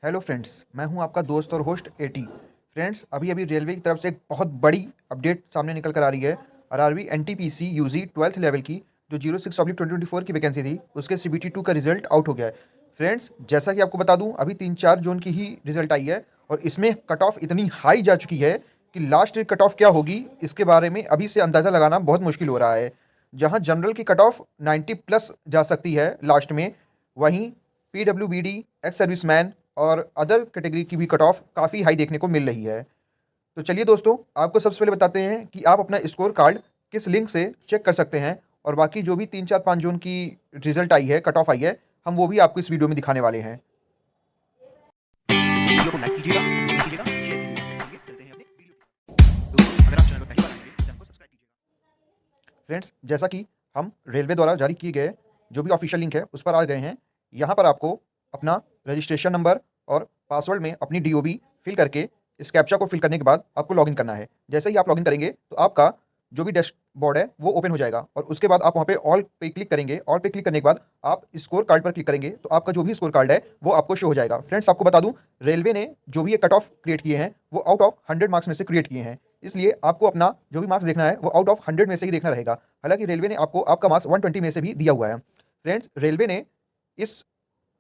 Hello friends, मैं हूं आपका दोस्त और होस्ट एटी। फ्रेंड्स, अभी अभी रेलवे की तरफ से एक बहुत बड़ी अपडेट सामने निकल कर आ रही है। RRB NTPC UG 12th level की जो 06/2024 की वैकेंसी थी, उसके सीबीटी 2 का रिजल्ट आउट हो गया है। फ्रेंड्स, जैसा कि आपको बता दूं, अभी 3-4 जोन की ही रिजल्ट आई है और इसमें कट ऑफ इतनी हाई जा चुकी है कि लास्ट कट ऑफ क्या होगी इसके बारे में अभी से अंदाज़ा लगाना बहुत मुश्किल हो रहा है। जहां जनरल की कट ऑफ 90 प्लस जा सकती है लास्ट में, वहीं पीडब्ल्यूबीडी, एक्स सर्विसमैन और अदर कैटेगरी की भी कट ऑफ काफ़ी हाई देखने को मिल रही है। तो चलिए दोस्तों, आपको सबसे पहले बताते हैं कि आप अपना स्कोर कार्ड किस लिंक से चेक कर सकते हैं, और बाकी जो भी 3-4-5 जोन की रिजल्ट आई है, कट ऑफ आई है, हम वो भी आपको इस वीडियो में दिखाने वाले हैं। वीडियो को लाइक कीजिएगा, कमेंट कीजिएगा, शेयर कीजिएगा। चलिए चलते हैं अपने वीडियो की। दोस्तों, अगर आप चैनल पर पहली बार आए हैं, चैनल को सब्सक्राइब कीजिएगा। फ्रेंड्स, जैसा कि हम रेलवे द्वारा जारी किए गए जो भी ऑफिशियल लिंक है उस पर आ गए हैं। यहाँ पर आपको अपना रजिस्ट्रेशन नंबर और पासवर्ड में अपनी डीओबी फिल करके इस कैप्चा को फिल करने के बाद आपको लॉगिन करना है। जैसे ही आप लॉगिन करेंगे तो आपका जो भी डैशबोर्ड है वो ओपन हो जाएगा और उसके बाद आप वहाँ पे ऑल पे क्लिक करेंगे। ऑल पे क्लिक करने के बाद आप स्कोर कार्ड पर क्लिक करेंगे तो आपका जो भी स्कोर कार्ड है वो आपको शो हो जाएगा। फ्रेंड्स, आपको बता दूं, रेलवे ने जो भी ये कट ऑफ क्रिएट किए हैं वो आउट ऑफ 100 मार्क्स में से क्रिएट किए हैं, इसलिए आपको अपना जो भी मार्क्स देखना है वो आउट ऑफ 100 में से ही देखना रहेगा। हालांकि रेलवे ने आपको आपका मार्क्स 120 में से भी दिया हुआ है। फ्रेंड्स, रेलवे ने इस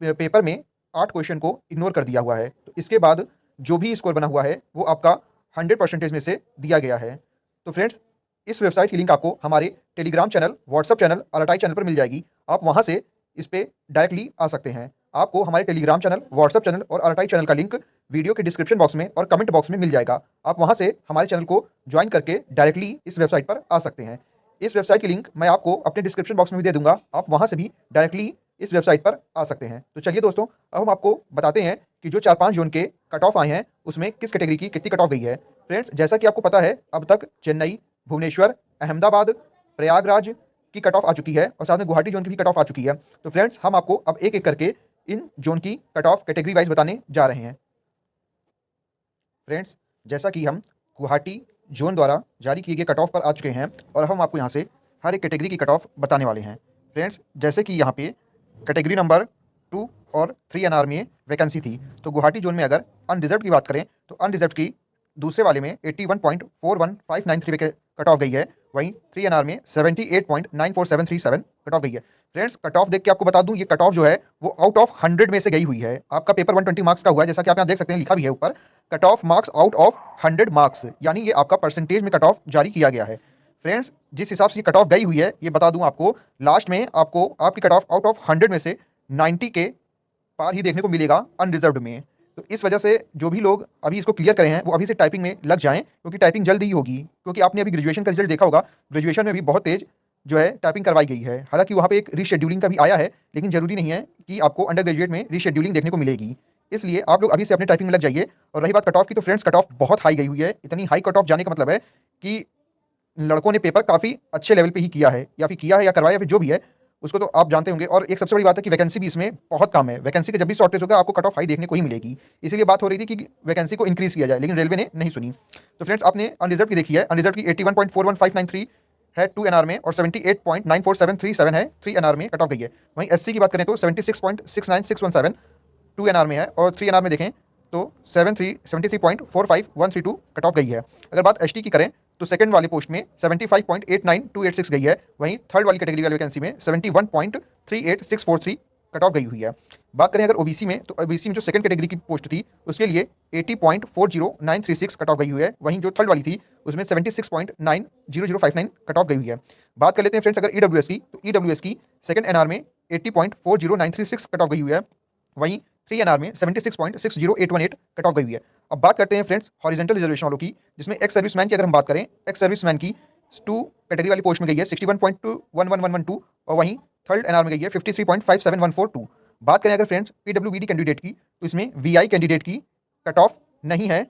पेपर में 8 क्वेश्चन को इग्नोर कर दिया हुआ है, तो इसके बाद जो भी स्कोर बना हुआ है वो आपका 100% में से दिया गया है। तो फ्रेंड्स, इस वेबसाइट की लिंक आपको हमारे Telegram channel, WhatsApp channel, RTI channel पर मिल जाएगी। आप वहां से इस पे डायरेक्टली आ सकते हैं। आपको हमारे टेलीग्राम चैनल, व्हाट्सअप चैनल और आरटीआई चैनल का लिंक वीडियो के डिस्क्रिप्शन बॉक्स में और कमेंट बॉक्स में मिल जाएगा। आप वहां से हमारे चैनल को ज्वाइन करके डायरेक्टली इस वेबसाइट पर आ सकते हैं। इस वेबसाइट की लिंक मैं आपको अपने डिस्क्रिप्शन बॉक्स में भी दे दूंगा, आप वहां से भी डायरेक्टली इस वेबसाइट पर आ सकते हैं। तो चलिए दोस्तों, अब हम आपको बताते हैं कि जो 4-5 जोन के कट ऑफ आए हैं उसमें किस कैटेगरी की कितनी कट ऑफ गई है। फ्रेंड्स, जैसा कि आपको पता है, अब तक चेन्नई, भुवनेश्वर, अहमदाबाद, प्रयागराज की कट ऑफ आ चुकी है और साथ में गुवाहाटी जोन की भी कट ऑफ आ चुकी है। तो फ्रेंड्स, हम आपको अब एक एक करके इन जोन की कट ऑफ कैटेगरी वाइज बताने जा रहे हैं। फ्रेंड्स, जैसा कि हम गुवाहाटी जोन द्वारा जारी किए गए कट ऑफ पर आ चुके हैं और हम आपको यहाँ से हर एक कैटेगरी की कट ऑफ बताने वाले हैं। फ्रेंड्स, जैसे कि यहाँ पे कैटेगरी नंबर 2 और 3 एनआर में वैकेंसी थी, तो गुवाहाटी जोन में अगर अनरिजर्व की बात करें तो अनरिजर्व की दूसरे वाले में 81.41593 कट ऑफ गई है। वहीं 3 एनआर में 78.94737 कट ऑफ गई है। फ्रेंड्स, कट ऑफ देख के आपको बता दूं, ये कट ऑफ जो है वो आउट ऑफ 100 में से गई हुई है। आपका पेपर 120 मार्क्स का हुआ है, जैसा कि आप यहाँ देख सकते हैं, लिखा भी है ऊपर, cut off marks out of 100 marks, यानी ये आपका परसेंटेज में कट ऑफ जारी किया गया है। फ्रेंड्स, जिस हिसाब से ये कट ऑफ गई हुई है, ये बता दूं आपको, लास्ट में आपको आपकी कट ऑफ आउट ऑफ 100 में से 90 के पार ही देखने को मिलेगा अनरिजर्व्ड में। तो इस वजह से जो भी लोग अभी इसको क्लियर करे हैं वो अभी से टाइपिंग में लग जाएं, क्योंकि टाइपिंग जल्द ही होगी। क्योंकि आपने अभी ग्रेजुएशन का रिजल्ट देखा होगा, ग्रेजुएशन में भी बहुत तेज जो है टाइपिंग करवाई गई है। हालांकि वहाँ पे एक रीशेड्यूलिंग का भी आया है, लेकिन जरूरी नहीं है कि आपको अंडर ग्रेजुएट में रीशेड्यूलिंग देखने को मिलेगी। इसलिए आप लोग अभी से अपने टाइपिंग में लग जाइए। और रही बात कट ऑफ की, तो फ्रेंड्स, कट ऑफ बहुत हाई गई हुई है। इतनी हाई कट ऑफ जाने का मतलब है कि लड़कों ने पेपर काफ़ी अच्छे लेवल पे ही किया है, या फिर किया है या करवाया, या फिर जो भी है उसको तो आप जानते होंगे। और एक सबसे बड़ी बात है कि वैकेंसी भी इसमें बहुत कम है। वैकेंसी के जब भी शॉर्टेज होगा आपको कट ऑफ हाई देखने को ही मिलेगी। इसीलिए बात हो रही थी कि वैकेंसी को इंक्रीज किया जाए, लेकिन रेलवे ने नहीं सुनी। तो फ्रेंड्स, आपने अनरिजर्व की देखी है, अनरिजर्व की 81.41593 है 2 एनआर में और 78.94737 है 3 एनआर में कट ऑफ गई है। वहीं एससी की बात करें तो 76.69617 2 एनआर में है और 3 एनआर में देखें तो 73.45132 कट ऑफ गई है। अगर बात एसटी की करें तो सेकंड वाले पोस्ट में 75.89286 गई है। वहीं थर्ड वाली कैटेगरी वाली वैकेंसी में 71.38643 कट ऑफ गई हुई है। बात करें अगर ओबीसी में, तो ओबीसी में जो सेकंड कैटेगरी की पोस्ट थी उसके लिए 80.40936 कट ऑफ गई हुई है। वहीं जो थर्ड वाली थी उसमें 76.90059 कट ऑफ गई हुई है। बात कर लेते हैं फ्रेंड्स अगर ईडब्ल्यूएस की, तो ईडब्ल्यूएस की सेकंड एनआर में 80.40936 कट ऑफ गई हुई है। वहीं 3 एनआर में 76.60818 कट ऑफ गई हुई है। अब बात करते हैं फ्रेंड्स हॉरिजॉन्टल रिजर्वेशन वालों की, जिसमें एक्स सर्विसमैन की अगर हम बात करें, एक्स सर्विसमैन की 2 कैटेगरी वाली पोस्ट में गई है 61.21112 और वहीं थर्ड एनआर में गई है 53.57142। बात करें अगर फ्रेंड्स पीडब्ल्यूबीडी कैंडिडेट की, तो इसमें वीआई कैंडिडेट की कट ऑफ नहीं है।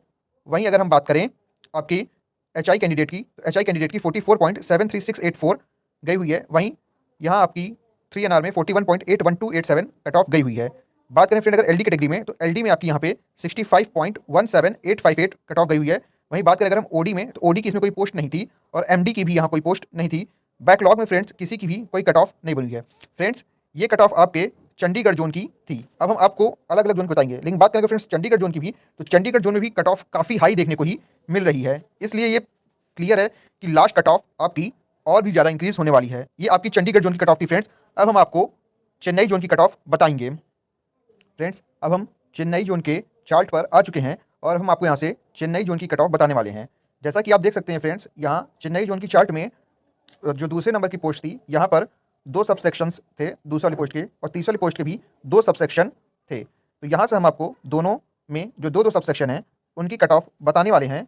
वहीं अगर हम बात करें आपकी एचआई कैंडिडेट की, तो एचआई कैंडिडेट की 44.73684 गई हुई है। वहीं यहाँ आपकी 3 एनआर में 41.81287 कट ऑफ गई हुई है। बात करें फ्रेंड अगर एलडी कैटेगरी में, तो एलडी में आपकी यहाँ पे 65.17858 कट ऑफ गई हुई है। वहीं बात करें अगर हम ओडी में, तो ओडी की इसमें कोई पोस्ट नहीं थी और एमडी की भी यहाँ कोई पोस्ट नहीं थी। बैकलॉग में फ्रेंड्स किसी की भी कोई कट ऑफ नहीं बनी है। फ्रेंड्स, ये कट ऑफ आपके चंडीगढ़ जोन की थी। अब हम आपको अलग अलग जोन बताएंगे, लेकिन बात करेंगे फ्रेंड्स चंडीगढ़ जोन की भी, तो चंडीगढ़ जोन में भी कट ऑफ काफ़ी हाई देखने को ही मिल रही है। इसलिए ये क्लियर है कि लास्ट कट ऑफ आपकी और भी ज़्यादा इंक्रीज होने वाली है। ये आपकी चंडीगढ़ जोन की कट ऑफ थी फ्रेंड्स। अब हम आपको चेन्नई जोन की कट ऑफ बताएंगे। फ्रेंड्स अब हम चेन्नई जोन के चार्ट पर आ चुके हैं और हम आपको यहाँ से चेन्नई जोन की कट ऑफ बताने वाले हैं। जैसा कि आप देख सकते हैं फ्रेंड्स, यहाँ चेन्नई जोन की चार्ट में जो दूसरे नंबर की पोस्ट थी, यहाँ पर 2 सब सेक्शंस थे दूसरे वाली पोस्ट के, और तीसरे वाली पोस्ट के भी 2 सब सेक्शन थे। तो यहाँ से हम आपको दोनों में जो 2-2 सब सेक्शन हैं उनकी कट ऑफ बताने वाले हैं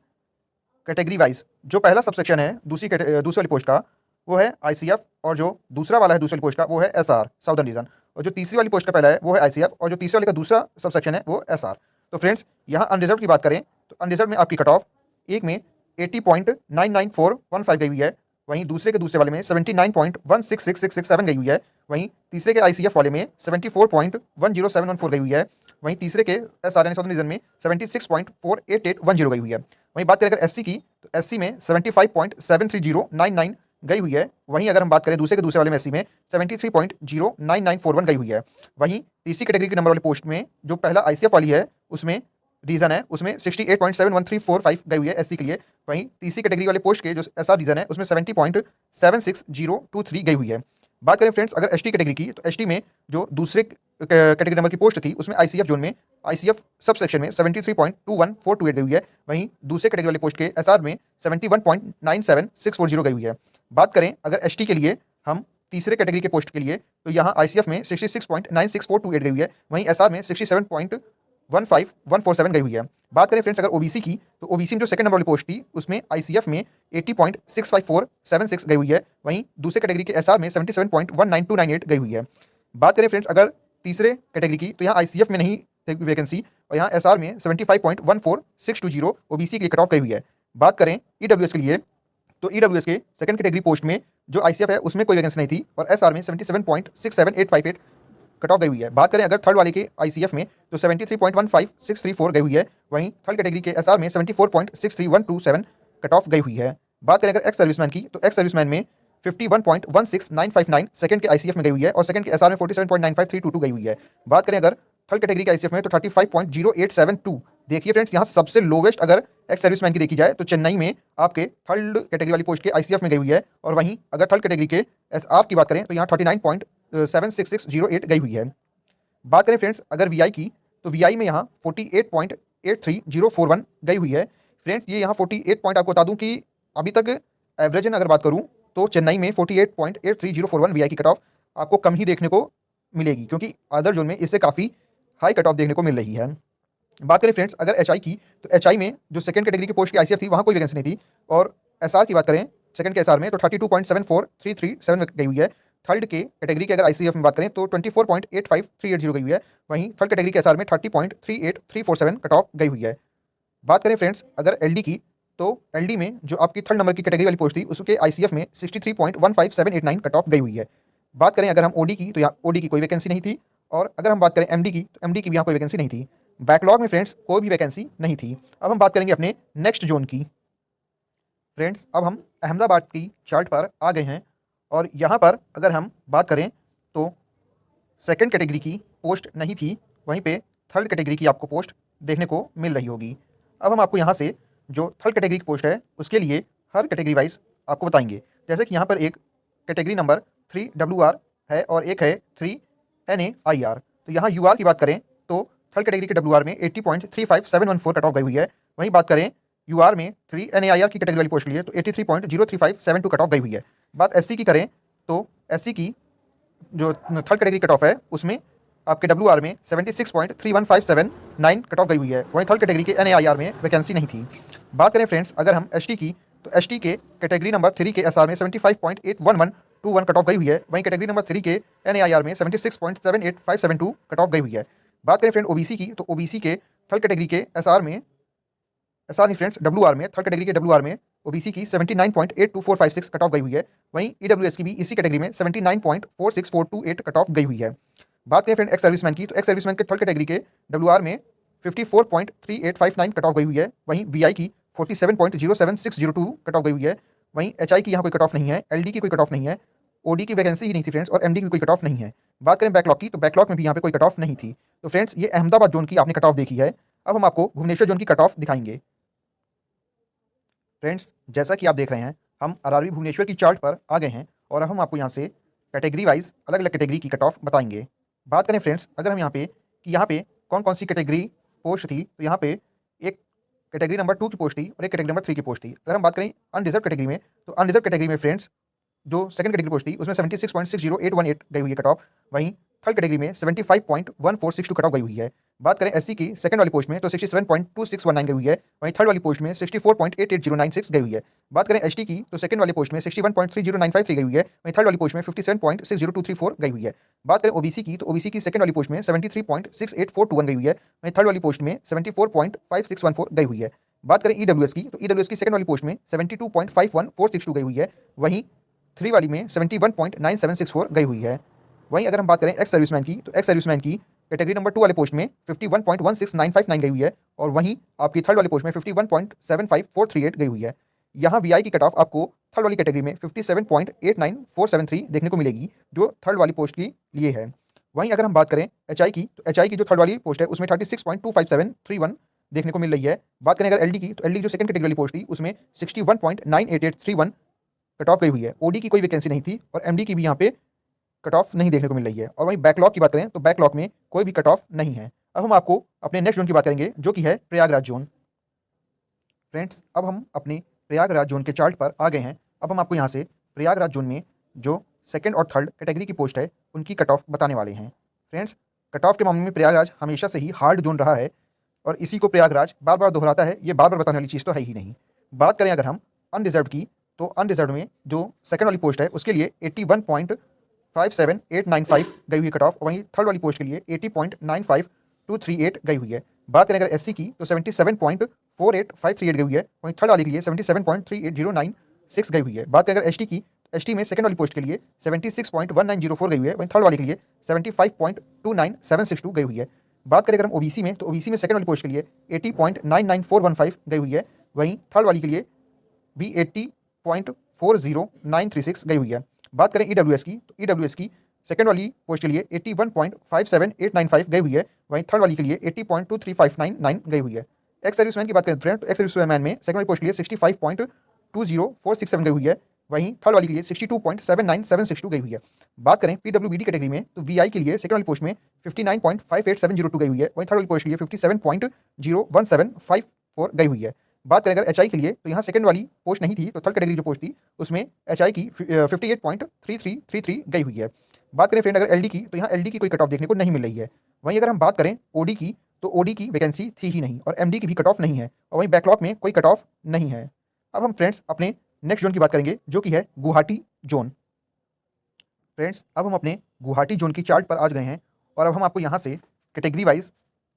कैटेगरी वाइज। जो पहला सब सेक्शन है दूसरी वाली पोस्ट का, वो है आईसीएफ, और जो दूसरा वाला है दूसरी वाली पोस्ट का, वो है एसआर साउदर्न रीजन। और जो तीसरी वाली पोस्ट का पहला है वो है आईसीएफ, और जो तीसरे वाले का दूसरा सब सेक्शन है वो एसआर। तो फ्रेंड्स यहाँ अनरिजर्व की बात करें तो अनरिजर्व में आपकी कट ऑफ एक में 80.99415 गई हुई है, वहीं दूसरे के दूसरे वाले में 79.166667 गई हुई है, वहीं तीसरे के आईसीएफ वाले में 74.10714 गई हुई है, वहीं तीसरे के एसआर यानी साउदर्न रीजन में 76.48810 गई हुई है। वहीं बात करें अगर एससी की, तो एससी में 75.73099 गई हुई है। वहीं अगर हम बात करें दूसरे के दूसरे वाले में एससी में 73.09941 गई हुई है। वहीं तीसरी कैटेगरी के नंबर वाले पोस्ट में जो पहला आईसीएफ वाली है उसमें रीजन है, उसमें 68.71345 गई हुई है एससी के लिए। वहीं तीसरी कैटेगरी वाले पोस्ट के जो एसआर रीजन है उसमें 70.76023 गई हुई है। बात करें फ्रेंड्स अगर एसटी कैटेगरी की, तो एसटी में जो दूसरे कैटेगरी नंबर की पोस्ट थी उसमें आईसीएफ जोन में आईसीएफ सब सेक्शन में 73.21428 गई हुई है। वहीं दूसरे कैटेगरी वाले पोस्ट के एसआर में 71.97640 गई हुई है। बात करें अगर एसटी के लिए हम तीसरे कैटेगरी के पोस्ट के लिए, तो यहाँ आईसीएफ में 66.96428 गई हुई है, वहीं एसआर में 67.15147 गई हुई है। बात करें फ्रेंड्स अगर ओबीसी की, तो ओबीसी में जो सेकंड नंबर वाली पोस्ट थी उसमें आईसीएफ में 80.65476 गई हुई है, वहीं दूसरे कैटेगरी के एसआर में 77.19298 गई हुई है। बात करें फ्रेंड्स अगर तीसरे कैटेगरी की, तो यहाँ आईसीएफ में नहीं वैकेंसी, और यहाँ एसआर में 75.14620 ओबीसी की कट ऑफ गई हुई है। बात करें ईडब्ल्यूएस के लिए, तो ईडब्ल्यूएस के सेकंड कैटेगरी पोस्ट में जो आईसीएफ है उसमें कोई वैकेंसी नहीं थी, और एसआर में 77.67858 कट ऑफ गई हुई है। बात करें अगर थर्ड वाले के आईसीएफ में, तो 73.15634 गई हुई है, वहीं थर्ड कैटेगरी के एसआर में 74.63127 कट ऑफ गई हुई है। बात करें अगर एक्स सर्विसमैन की, तो एक्स सर्विसमैन में 51.16959 सेकंड के आईसीएफ में गई हुई है, और सेकंड के एसआर में 47.95322 गई हुई है। बात करें अगर थर्ड कैटेगरी के आईसीएफ में, तो 35.0872। देखिए फ्रेंड्स यहाँ सबसे लोवेस्ट अगर एक्स सर्विसमैन की देखी जाए तो चेन्नई में आपके थर्ड कैटेगरी वाली पोस्ट के आईसीएफ में गई हुई है, और वहीं अगर थर्ड कैटेगरी के एसआर की बात करें तो यहाँ 39.76608 गई हुई है। बात करें फ्रेंड्स अगर वीआई की, तो वीआई में यहाँ 48.83041 गई हुई है। फ्रेंड्स ये यहाँ 48 पॉइंट आपको बता दूँ कि अभी तक एवरेज अगर बात करूँ तो चेन्नई में 48.83041 वीआई की कट ऑफ आपको कम ही देखने को मिलेगी, क्योंकि अदर जोन में इससे काफ़ी हाई कट ऑफ देखने को मिल रही है। बात करें फ्रेंड्स अगर एचआई की, तो एचआई में जो सेकंड कैटेगरी की पोस्ट की आईसीएफ थी वहाँ कोई वैकेंसी नहीं थी, और एसआर की बात करें सेकंड के एसआर में तो 32.74337 गई हुई है। थर्ड के कैटेगरी के अगर आईसीएफ में बात करें तो 24.85380 गई हुई है, वहीं थर्ड कैटेगरी के एसआर में 30.38347 कट ऑफ गई हुई है। बात करें फ्रेंड्स अगर एलडी की, तो एलडी में जो आपकी थर्ड नंबर की कैटेगरी वाली पोस्ट थी उसके आईसीएफ में 63.15789 कट ऑफ गई हुई है। बात करें अगर हम ओडी की, तो यहाँ ओडी की कोई वैकेंसी नहीं थी, और अगर हम बात करें एमडी की, तो एमडी की भी यहाँ कोई वैकेंसी नहीं थी। बैकलॉग में फ्रेंड्स कोई भी वैकेंसी नहीं थी। अब हम बात करेंगे अपने नेक्स्ट जोन की। फ्रेंड्स अब हम अहमदाबाद की चार्ट पर आ गए हैं, और यहाँ पर अगर हम बात करें तो सेकंड कैटेगरी की पोस्ट नहीं थी, वहीं पे थर्ड कैटेगरी की आपको पोस्ट देखने को मिल रही होगी। अब हम आपको यहाँ से जो थर्ड कैटेगरी की पोस्ट है उसके लिए हर कैटेगरी वाइज आपको बताएंगे। जैसे कि यहाँ पर एक कैटेगरी नंबर 3WR है और एक है 3NAIR। तो यहाँ UR की बात करें तो थर्ड कैटेगरी के WR में 80.35714 कट ऑफ गई हुई है। वहीं बात करें UR में 3NAIR की कैटेगरी वाली पोस्ट के लिए तो 83.03572 कट ऑफ गई हुई है। बात SC की करें तो SC की जो थर्ड कैटेगरी कट ऑफ है उसमें आपके WR में 76.31579 कट ऑफ गई हुई है। वहीं थर्ड कैटेगरी के NAIR में वैकेंसी नहीं थी। बात करें फ्रेंड्स अगर हम ST की, तो ST के कैटेगरी नंबर 3 के SR में 75.81121 कट ऑफ गई हुई है। वहीं कैटेगरी नंबर 3 के NAIR में 76.78572 कट ऑफ गई हुई है। बात करें फ्रेंड OBC की, तो OBC के थर्ड कैटेगरी के SR में फ्रेंड्स WR में थर्ड कैटेगरी के WR में OBC की 79.82456 कट ऑफ गई हुई है। वहीं EWS की भी इसी कैटेगरी में 79.46428 कट ऑफ गई हुई है। बात करें फ्रेंड एक्स सर्विसमैन की, तो एक्स सर्विसमैन के थर्ड कैटेगरी के WR में 54.3859 कट ऑफ गई हुई है। वहीं VI की 47.07602 कट ऑफ गई हुई है। वहीं HI की यहाँ कोई कट ऑफ नहीं है, LD की कोई कट ऑफ नहीं है। ओडी की वैकेंसी ही नहीं थी फ्रेंड्स, और एमडी की कोई कट ऑफ नहीं है। बात करें बैकलॉग की, तो बैकलॉग में भी यहाँ पे कोई कट ऑफ नहीं थी। तो फ्रेंड्स ये अहमदाबाद जोन की आपने कट ऑफ देखी है। अब हम आपको भुवनेश्वर जोन की कट ऑफ दिखाएंगे। फ्रेंड्स जैसा कि आप देख रहे हैं, हम आरआरबी भुवनेश्वर की चार्ट पर आ गए हैं और अब हम आपको यहाँ से कैटेगरी वाइज अलग अलग कैटेगरी की कट ऑफ बताएंगे। बात करें फ्रेंड्स अगर हम यहाँ पे कि यहाँ पे कौन कौन सी कैटेगरी पोस्ट थी, तो यहाँ पे एक कैटेगरी नंबर 2 की पोस्ट थी और एक कैटेगरी नंबर 3 की पोस्ट थी। अगर हम बात करें अनरिजर्व कैटेगरी में, तो अनरिजर्व कैटेगरी में फ्रेंड्स जो सेकंड कैटेगरी पोस्ट थी उसमें 76.60818 गई हुई है कट ऑफ। वहीं थर्ड कैटेगरी में 75.1462 कट ऑफ गई हुई है। बात करें एससी की सेकंड वाली पोस्ट में तो 67.2619 गई हुई है। वहीं थर्ड वाली पोस्ट में 64.88096 गई हुई है। बात करें एसटी की तो सेकंड वाली पोस्ट में 61.30953 गई हुई है। वहीं थर्ड वाली पोस्ट में 57.60234 गई हुई है। बात करें ओबीसी की तो ओबीसी की सेकंड वाली पोस्ट में 73.68421 गई हुई है। वहीं थर्ड वाली पोस्ट में 74.5614 गई हुई है। बात करें ईडब्ल्यूएस की तो ईडब्ल्यूएस की सेकंड वाली पोस्ट में 72.51462 गई हुई है। वहीं 3 वाली में 71.9764 गई हुई है। वहीं अगर हम बात करें एक्स सर्विसमैन की तो एक्स सर्विसमैन की कैटेगरी नंबर 2 वाले पोस्ट में 51.16959 गई हुई है और वहीं आपकी थर्ड वाली पोस्ट में 51.75438 गई हुई है। यहाँ वीआई की कट ऑफ आपको थर्ड वाली कैटेगरी में 57.89473 देखने को मिलेगी जो थर्ड वाली पोस्ट के लिए है। वहीं अगर हम बात करें एचआई की तो एचआई की जो थर्ड वाली पोस्ट है उसमें 36.25731 देखने को मिल रही है। बात करें अगर एलडी की तो एलडी जो सेकंड कैटेगरी वाली पोस्ट थी उसमें 61.98831 कट ऑफ गई हुई है। ओडी की कोई वैकेंसी नहीं थी और एमडी की भी यहाँ पे कट ऑफ नहीं देखने को मिल रही है। और वहीं बैकलॉग की बात करें तो बैकलॉग में कोई भी कट ऑफ नहीं है। अब हम आपको अपने नेक्स्ट जोन की बात करेंगे जो कि है प्रयागराज जोन। फ्रेंड्स अब हम अपने प्रयागराज जोन के चार्ट पर आ गए हैं। अब हम आपको यहाँ से प्रयागराज जोन में जो सेकंड और थर्ड कैटेगरी की पोस्ट है उनकी कट ऑफ बताने वाले हैं। फ्रेंड्स कट ऑफ के मामले में प्रयागराज हमेशा से ही हार्ड जोन रहा है और इसी को प्रयागराज बार बार दोहराता है, ये बार बार बताने वाली चीज़ तो है ही नहीं। बात करें अगर हम अनरिजर्व की तो अनरिजर्व में जो सेकंड वाली पोस्ट है उसके लिए 81.57895 गई हुई कट ऑफ। वहीं थर्ड वाली पोस्ट के लिए 80.95238 गई हुई है। बात करें अगर एससी की तो 77.48538 गई हुई है। वहीं थर्ड वाली के लिए 77.38096 गई हुई है। बात करें अगर एसटी की, एसटी में सेकंड वाली पोस्ट के लिए 76.1904 गई हुई है। वहीं थर्ड वाली के लिए 75.29762 गई हुई है। बात करें अगर हम ओबीसी में तो ओबीसी में सेकंड वाली पोस्ट के लिए 80.99415 गई हुई है। वहीं थर्ड वाली के लिए भी 80.40936 गई हुई है। बात करें ईडब्ल्यूएस की तो ईडब्ल्यूएस की सेकंड वाली पोस्ट के लिए 81.57895 गई हुई है। वहीं थर्ड वाली के लिए 80.23599 गई हुई है। एक्स सर्विसमैन की बात करें फ्रेंड तो एक्स सर्विसमैन में सेकंड वाली पोस्ट के लिए 65.20467 गई हुई है। वहीं थर्ड वाली के लिए 62.79762 गई हुई है। बात करें पीडब्ल्यूबीडी कैटेगरी में तो वीआई के लिए सेकंड वाली पोस्ट में 59.58702 गई हुई है। वहीं थर्ड वाली पोस्ट के लिए 57.01754 गई हुई है। बात करें अगर एचआई के लिए तो यहाँ सेकंड वाली पोस्ट नहीं थी तो थर्ड कैटेगरी जो पोस्ट थी उसमें एचआई की 58.3333 गई हुई है। बात करें फ्रेंड अगर एलडी की तो यहाँ एलडी की कोई कट ऑफ देखने को नहीं मिल रही है। वहीं अगर हम बात करें ओडी की तो ओडी की वैकेंसी थी ही नहीं और एमडी की भी कट ऑफ नहीं है और वहीं बैकलॉग में कोई कट ऑफ नहीं है। अब हम फ्रेंड्स अपने नेक्स्ट जोन की बात करेंगे जो कि है गुवाहाटी जोन। फ्रेंड्स अब हम अपने गुवाहाटी जोन की चार्ट पर आ गए हैं और अब हम आपको यहाँ से category wise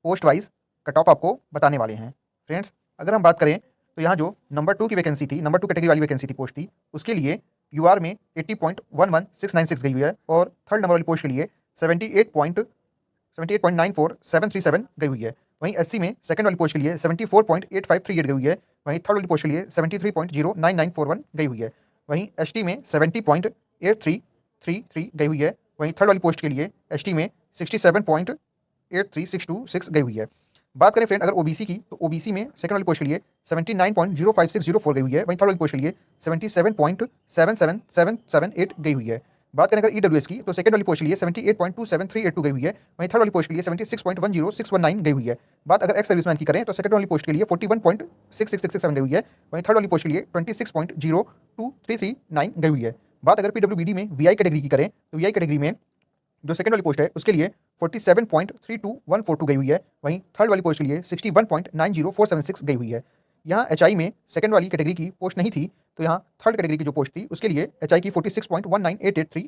post wise cut off आपको बताने वाले हैं। फ्रेंड्स अगर हम बात करें तो यहाँ जो नंबर 2 की वैकेंसी थी, नंबर 2 कैटेगरी वाली वैकेंसी थी पोस्ट थी उसके लिए यूआर में 80.11696 गई हुई है और थर्ड नंबर वाली पोस्ट के लिए 78.94737 गई हुई है। वहीं एससी में सेकंड वाली पोस्ट के लिए 74.8538 गई हुई है। वहीं थर्ड वाली पोस्ट के लिए 73.09941 गई हुई है। वहीं एसटी में 70.8333 गई हुई है। वहीं थर्ड वाली पोस्ट के लिए एसटी में 67.83626 गई हुई है। बात करें फ्रेंड अगर ओबीसी की तो ओबीसी में सेकंड वाली पोस्ट के लिए 79.05604 गई हुई है। वहीं थर्ड वाली पोस्ट के लिए 77.77778 गई हुई है। बात करें अगर ईडब्ल्यूएस की तो सेकंड वाली पोस्ट के लिए 78.27382 गई हुई है। वहीं थर्ड वाली पोस्ट के लिए 76.10619 गई हुई है। बात अगर एक्स सर्विसमैन की करें तो सेकंड वाली पोस्ट के लिए 41.66667 गई हुई है। वहीं थर्ड वाली पोस्ट के लिए 26.02339 गई हुई है। बात अगर पीडब्ल्यूबीडी में वीआई कैटेगरी की करें तो वीआई कैटेगरी में जो सेकंड वाली पोस्ट है उसके लिए 47.32142 गई हुई है। वहीं थर्ड वाली पोस्ट के लिए 61.90476 गई हुई है। यहाँ एचआई में सेकंड वाली कैटेगरी की पोस्ट नहीं थी तो यहाँ थर्ड कैटेगरी की जो पोस्ट थी उसके लिए एचआई की 46.19883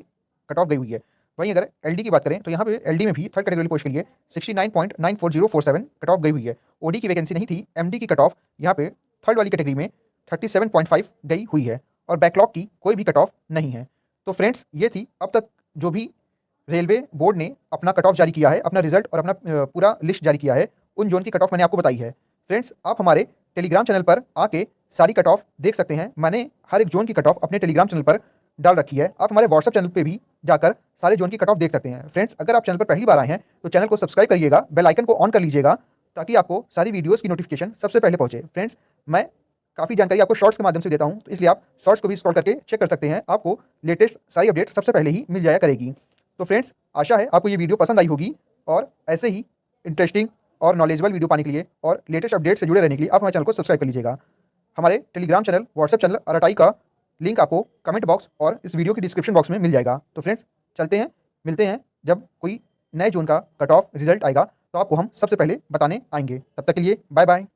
कट ऑफ गई हुई है। वहीं अगर एलडी की बात करें तो यहाँ पे एलडी में भी थर्ड कैटेगरी पोस्ट के लिए 69.94047 कट ऑफ गई हुई है। ओडी की वैकेंसी नहीं थी, एमडी की कट ऑफ यहाँ पे थर्ड वाली कैटेगरी में 37.5 गई हुई है और बैकलॉग की कोई भी कट ऑफ नहीं है। तो फ्रेंड्स ये थी अब तक जो भी रेलवे बोर्ड ने अपना कट ऑफ जारी किया है, अपना रिजल्ट और अपना पूरा लिस्ट जारी किया है, उन जोन की कट ऑफ मैंने आपको बताई है। फ्रेंड्स आप हमारे टेलीग्राम चैनल पर आके सारी कट ऑफ देख सकते हैं। मैंने हर एक जोन की कट ऑफ अपने टेलीग्राम चैनल पर डाल रखी है। आप हमारे व्हाट्सएप चैनल पे भी जाकर सारे जोन की कट ऑफ देख सकते हैं। फ्रेंड्स, अगर आप चैनल पर पहली बार आए हैं तो चैनल को सब्सक्राइब करिएगा, बेल आइकन को ऑन कर लीजिएगा ताकि आपको सारी वीडियोज़ की नोटिफिकेशन सबसे पहले पहुँचे। फ्रेंड्स, मैं काफ़ी जानकारी आपको शॉर्ट्स के माध्यम से देता हूँ, तो इसलिए आप शॉर्ट्स को भी स्क्रॉल करके चेक कर सकते हैं। आपको लेटेस्ट सारी अपडेट सबसे पहले ही मिल जाया करेगी। तो फ्रेंड्स, आशा है आपको ये वीडियो पसंद आई होगी और ऐसे ही इंटरेस्टिंग और नॉलेजेबल वीडियो पाने के लिए और लेटेस्ट अपडेट से जुड़े रहने के लिए आप हमारे चैनल को सब्सक्राइब कर लीजिएगा। हमारे Telegram channel, WhatsApp channel RTI का लिंक आपको कमेंट बॉक्स और इस वीडियो की डिस्क्रिप्शन बॉक्स में मिल जाएगा। तो फ्रेंड्स, चलते हैं, मिलते हैं जब कोई नए जोन का कट ऑफ रिजल्ट आएगा तो आपको हम सबसे पहले बताने आएंगे। तब तक के लिए बाय बाय।